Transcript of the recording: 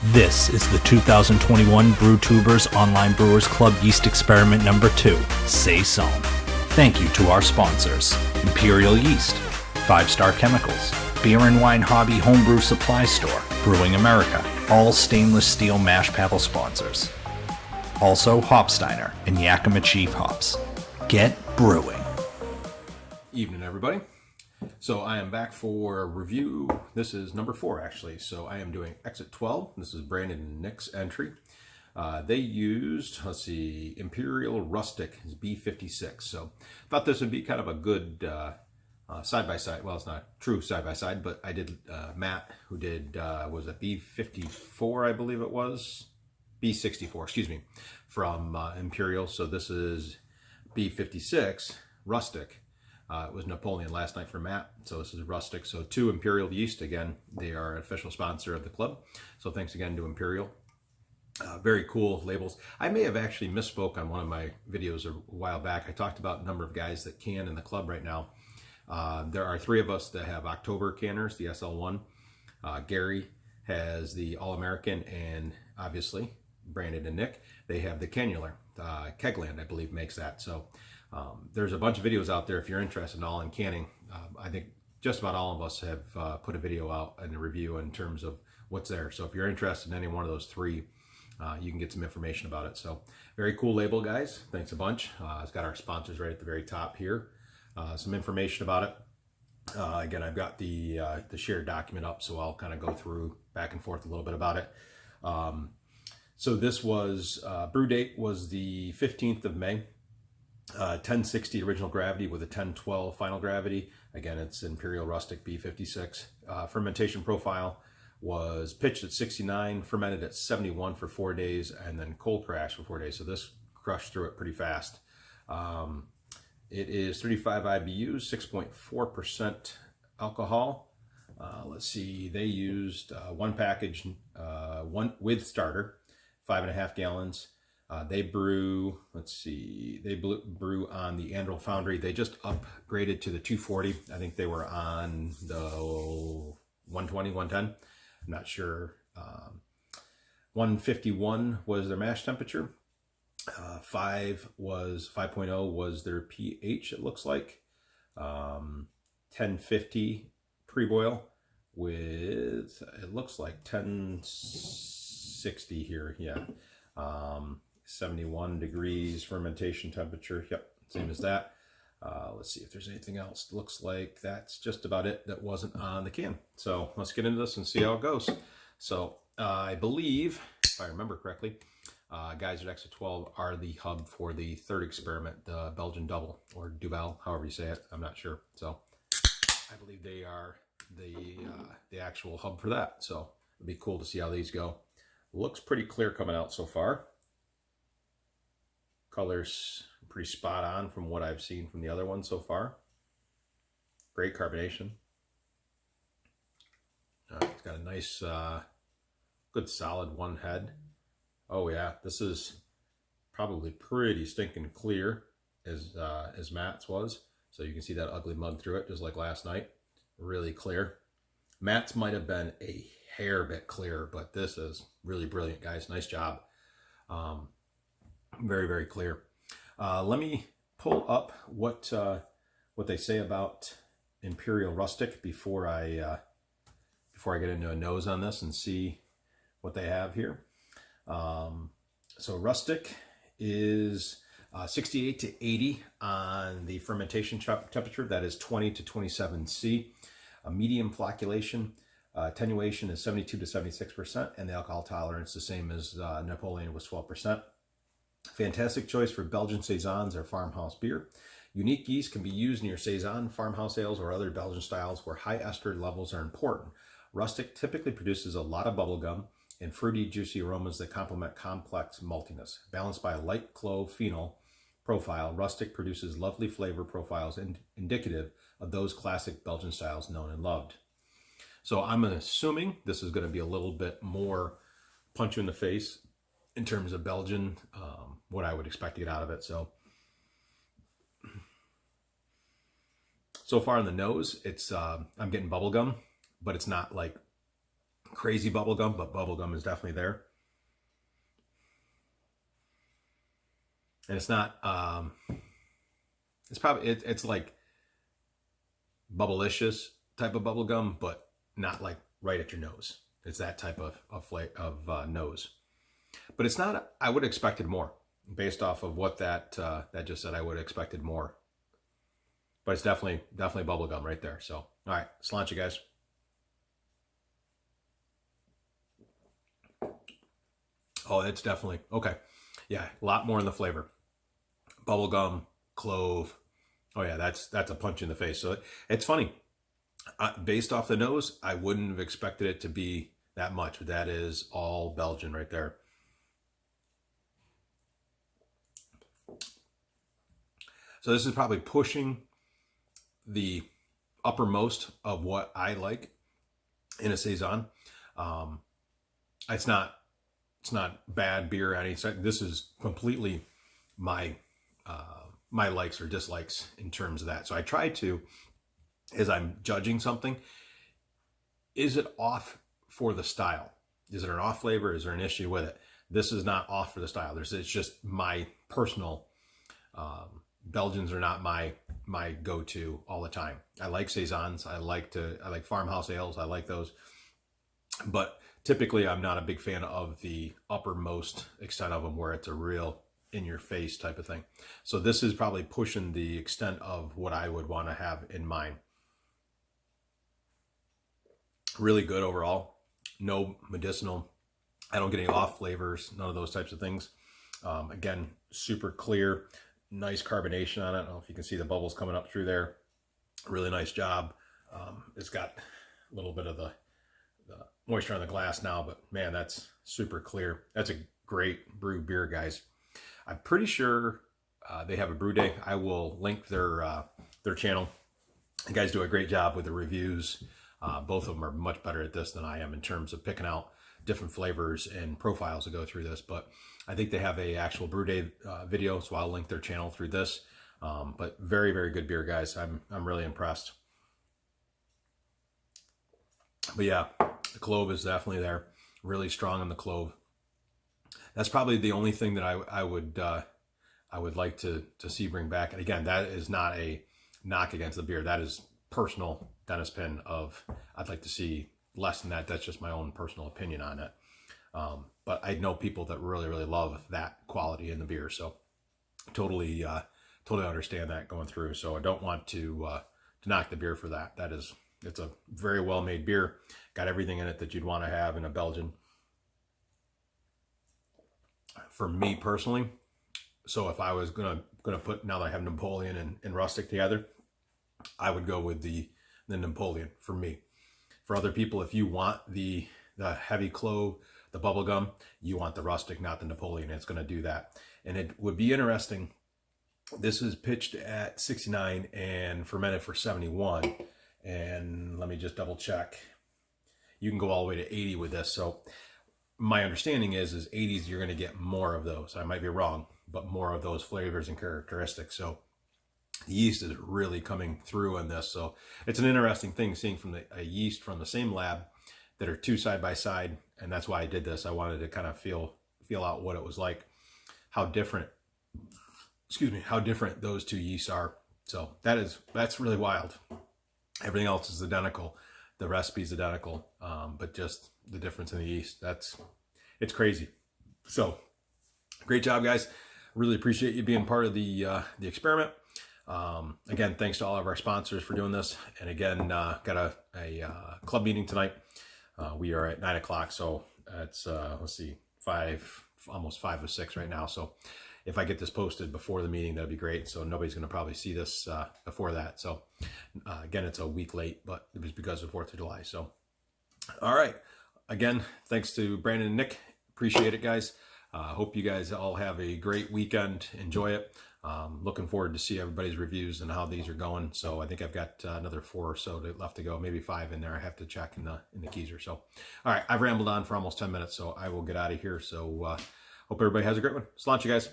This is the 2021 Brewtubers Online Brewers Club Yeast Experiment number 2, Saison. Thank you to our sponsors, Imperial Yeast, 5-Star Chemicals, Beer and Wine Hobby Homebrew Supply Store, Brewing America, all stainless steel mash paddle sponsors. Also Hopsteiner and Yakima Chief Hops. Get brewing. Evening, everybody. So I am back for a review. This is number 4, actually. So I am doing Exit 12. This is Brandon and Nick's entry. They used, let's see, Imperial Rustic, B56. So thought this would be kind of a good side-by-side. Well, it's not true side-by-side, but I did Matt, who did, was it B54, I believe it was? B64, excuse me, from Imperial. So this is B56, Rustic. It was Napoleon last night for Matt, so this is Rustic. So to Imperial Yeast, again, they are an official sponsor of the club. So thanks again to Imperial. Very cool labels. I may have actually misspoke on one of my videos a while back. I talked about a number of guys that can in the club right now. There are 3 of us that have October canners, the SL1. Gary has the All-American, and obviously Brandon and Nick, they have the Cannular. Kegland, I believe, makes that. So there's a bunch of videos out there if you're interested in all in canning. I think just about all of us have put a video out and a review in terms of what's there. So if you're interested in any one of those 3, you can get some information about it. So very cool label, guys. Thanks a bunch. It's got our sponsors right at the very top here. Some information about it. Again, I've got the shared document up, so I'll kind of go through back and forth a little bit about it. So this was, brew date was the 15th of May. 1060 original gravity with a 1012 final gravity. Again, it's Imperial Rustic B56. Fermentation profile was pitched at 69, fermented at 71 for 4 days, and then cold crash for 4 days. So this crushed through it pretty fast. It is 35 IBUs, 6.4% alcohol. Let's see, they used one package, one with starter, 5.5 gallons. They brew, let's see, they brew on the Andrel Foundry. They just upgraded to the 240. I think they were on the 120, 110. I'm not sure. 151 was their mash temperature. 5.0 was their pH, it looks like. 1050 pre-boil with, it looks like 1060 here, yeah. 71 degrees fermentation temperature. Yep, same as that. Let's see if there's anything else. Looks like that's just about it that wasn't on the can. So let's get into this and see how it goes. So I believe, if I remember correctly, guys at Exit 12 are the hub for the 3rd experiment, the Belgian double, or Duvel, however you say it. I'm not sure. So I believe they are the actual hub for that. So it'd be cool to see how these go. Looks pretty clear coming out so far. Color's pretty spot on from what I've seen from the other one so far. Great carbonation. It's got a nice, good solid one head. Oh yeah, this is probably pretty stinking clear as Matt's was. So you can see that ugly mud through it, just like last night. Really clear. Matt's might have been a hair bit clearer, but this is really brilliant, guys. Nice job. Very, very clear. Let me pull up what they say about Imperial Rustic before I get into a nose on this and see what they have here. So Rustic is 68 to 80 on the fermentation temperature. That is 20 to 27 C. A medium flocculation. Attenuation is 72 to 76%, and the alcohol tolerance the same as Napoleon was 12%. Fantastic choice for Belgian Saisons or farmhouse beer. Unique yeast can be used in your Saison, farmhouse ales, or other Belgian styles where high ester levels are important. Rustic typically produces a lot of bubblegum and fruity, juicy aromas that complement complex maltiness. Balanced by a light clove phenol profile, Rustic produces lovely flavor profiles indicative of those classic Belgian styles known and loved. So I'm assuming this is going to be a little bit more punch you in the face in terms of Belgian, what I would expect to get out of it. So far on the nose, it's I'm getting bubblegum, but it's not like crazy bubblegum, but bubblegum is definitely there. And it's not, it's probably, it's like bubblicious type of bubblegum, but not like right at your nose. It's that type of nose. But it's not, I would have expected more. Based off of what that just said, I would have expected more. But it's definitely bubblegum right there. So, all right, cilantro, guys. Oh, it's definitely, okay. Yeah, a lot more in the flavor. Bubblegum, clove. Oh yeah, that's a punch in the face. So it's funny. Based off the nose, I wouldn't have expected it to be that much. But that is all Belgian right there. So this is probably pushing the uppermost of what I like in a Saison. It's not bad beer or anything. This is completely my my likes or dislikes in terms of that. So I try to, as I'm judging something, is it off for the style? Is it an off flavor? Is there an issue with it? This is not off for the style. It's just my personal. Belgians are not my go-to all the time. I like Saisons. I like farmhouse ales. I like those. But typically I'm not a big fan of the uppermost extent of them where it's a real in-your-face type of thing. So this is probably pushing the extent of what I would want to have in mind. Really good overall. No medicinal. I don't get any off flavors. None of those types of things. Again, super clear. Nice carbonation on it. I don't know if you can see the bubbles coming up through there. Really nice job. It's got a little bit of the moisture on the glass now, but man, that's super clear. That's a great brew beer, guys. I'm pretty sure they have a brew day. I will link their channel. The guys do a great job with the reviews. Both of them are much better at this than I am in terms of picking out different flavors and profiles to go through this, but I think they have a actual brew day video, so I'll link their channel through this. But very, very good beer, guys. I'm really impressed. But yeah, the clove is definitely there. Really strong on the clove. That's probably the only thing that I would like to see bring back. And again, that is not a knock against the beer. That is personal Dennis Pin of I'd like to see less than that. That's just my own personal opinion on it. But I know people that really, really love that quality in the beer. So totally understand that going through. So I don't want to knock the beer for that. It's a very well made beer. Got everything in it that you'd want to have in a Belgian. For me personally, so if I was gonna put, now that I have Napoleon and Rustic together, I would go with the Napoleon for me. For other people, if you want the heavy clove, the bubble gum, you want the Rustic, not the Napoleon. It's going to do that. And it would be interesting. This is pitched at 69 and fermented for 71. And let me just double check. You can go all the way to 80 with this. So my understanding is 80s, you're going to get more of those. I might be wrong, but more of those flavors and characteristics. So the yeast is really coming through in this. So it's an interesting thing seeing from a yeast from the same lab that are two side by side. And that's why I did this. I wanted to kind of feel out what it was like, how different those two yeasts are. So that's really wild. Everything else is identical. The recipe's identical, but just the difference in the yeast. It's crazy. So great job, guys. Really appreciate you being part of the experiment. Again, thanks to all of our sponsors for doing this. And again, got a club meeting tonight. We are at 9 o'clock. So it's, let's see, almost 5 or 6 right now. So if I get this posted before the meeting, that'd be great. So nobody's going to probably see this before that. So again, it's a week late, but it was because of 4th of July. So, all right. Again, thanks to Brandon and Nick. Appreciate it, guys. Hope you guys all have a great weekend. Enjoy it. Looking forward to see everybody's reviews and how these are going. So I think I've got another 4 or so left to go, maybe 5 in there. I have to check in the keezer. So, all right, I've rambled on for almost 10 minutes, so I will get out of here. So hope everybody has a great one. Cilantro, guys.